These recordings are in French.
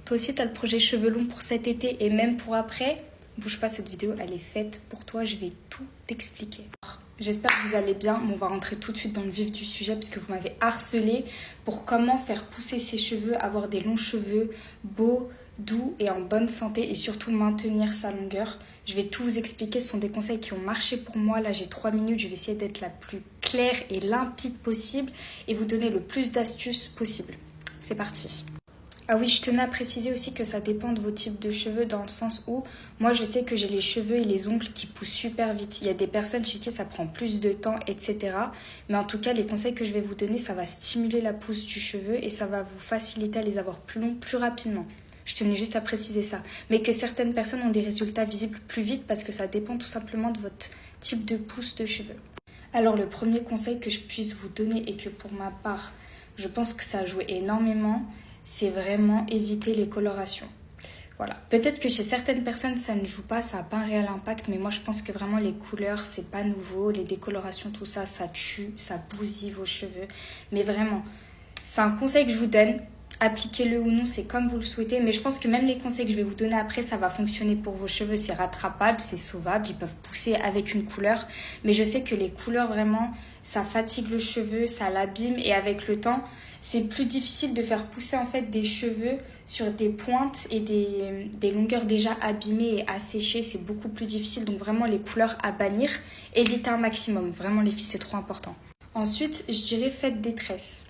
Toi aussi, tu as le projet cheveux longs pour cet été et même pour après. Bouge pas, cette vidéo, elle est faite pour toi. Je vais tout t'expliquer. J'espère que vous allez bien. On va rentrer tout de suite dans le vif du sujet parce que vous m'avez harcelé pour comment faire pousser ses cheveux, avoir des longs cheveux beaux, doux et en bonne santé et surtout maintenir sa longueur. Je vais tout vous expliquer. Ce sont des conseils qui ont marché pour moi. Là, j'ai 3 minutes. Je vais essayer d'être la plus claire et limpide possible et vous donner le plus d'astuces possible. C'est parti. Ah oui, je tenais à préciser aussi que ça dépend de vos types de cheveux dans le sens où moi je sais que j'ai les cheveux et les ongles qui poussent super vite. Il y a des personnes chez qui ça prend plus de temps, etc. Mais en tout cas, les conseils que je vais vous donner, ça va stimuler la pousse du cheveu et ça va vous faciliter à les avoir plus longs, plus rapidement. Je tenais juste à préciser ça. Mais que certaines personnes ont des résultats visibles plus vite parce que ça dépend tout simplement de votre type de pousse de cheveux. Alors le premier conseil que je puisse vous donner et que pour ma part, je pense que ça a joué énormément, c'est vraiment éviter les colorations. Voilà. Peut-être que chez certaines personnes, ça ne joue pas, ça n'a pas un réel impact, mais moi, je pense que vraiment les couleurs, c'est pas nouveau. Les décolorations, tout ça, ça tue, ça bousille vos cheveux. Mais vraiment, c'est un conseil que je vous donne. Appliquez-le ou non, c'est comme vous le souhaitez. Mais je pense que même les conseils que je vais vous donner après, ça va fonctionner pour vos cheveux. C'est rattrapable, c'est sauvable, ils peuvent pousser avec une couleur. Mais je sais que les couleurs, vraiment, ça fatigue le cheveu, ça l'abîme. Et avec le temps, c'est plus difficile de faire pousser en fait des cheveux sur des pointes et des longueurs déjà abîmées et asséchées. C'est beaucoup plus difficile. Donc vraiment, les couleurs à bannir, évitez un maximum. Vraiment, les filles, c'est trop important. Ensuite, je dirais faites des tresses.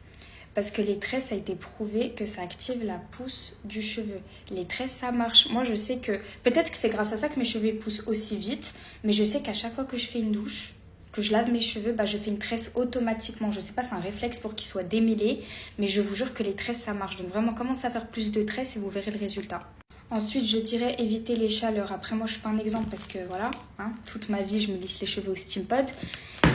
Parce que les tresses, ça a été prouvé que ça active la pousse du cheveu. Les tresses, ça marche. Moi, je sais que... Peut-être que c'est grâce à ça que mes cheveux poussent aussi vite. Mais je sais qu'à chaque fois que je fais une douche, que je lave mes cheveux, je fais une tresse automatiquement. Je sais pas, c'est un réflexe pour qu'ils soient démêlés. Mais je vous jure que les tresses, ça marche. Donc vraiment, commencez à faire plus de tresses et vous verrez le résultat. Ensuite, je dirais éviter les chaleurs. Après, moi, je suis pas un exemple parce que voilà, toute ma vie, je me lisse les cheveux au steam pod.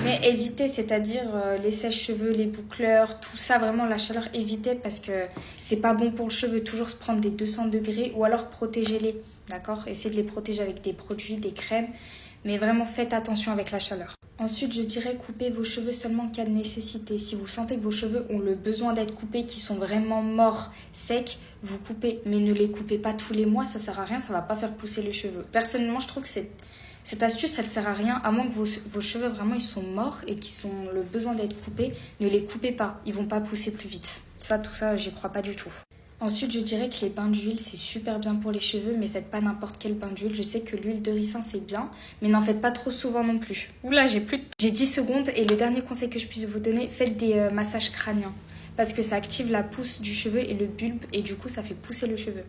Mais évitez, c'est-à-dire les sèche-cheveux, les boucleurs, tout ça, vraiment la chaleur, évitez parce que c'est pas bon pour le cheveu. Toujours se prendre des 200 degrés ou alors protégez-les, d'accord? Essayez de les protéger avec des produits, des crèmes, mais vraiment faites attention avec la chaleur. Ensuite, je dirais couper vos cheveux seulement en cas de nécessité. Si vous sentez que vos cheveux ont le besoin d'être coupés, qu'ils sont vraiment morts, secs, vous coupez. Mais ne les coupez pas tous les mois, ça sert à rien, ça va pas faire pousser les cheveux. Personnellement, je trouve que cette astuce, elle sert à rien, à moins que vos cheveux vraiment ils sont morts et qu'ils ont le besoin d'être coupés. Ne les coupez pas, ils vont pas pousser plus vite. Tout ça, j'y crois pas du tout. Ensuite, je dirais que les bains d'huile, c'est super bien pour les cheveux, mais faites pas n'importe quel bain d'huile. Je sais que l'huile de ricin, c'est bien, mais n'en faites pas trop souvent non plus. Oula, j'ai 10 secondes et le dernier conseil que je puisse vous donner, faites des massages crâniens. Parce que ça active la pousse du cheveu et le bulbe et du coup, ça fait pousser le cheveu.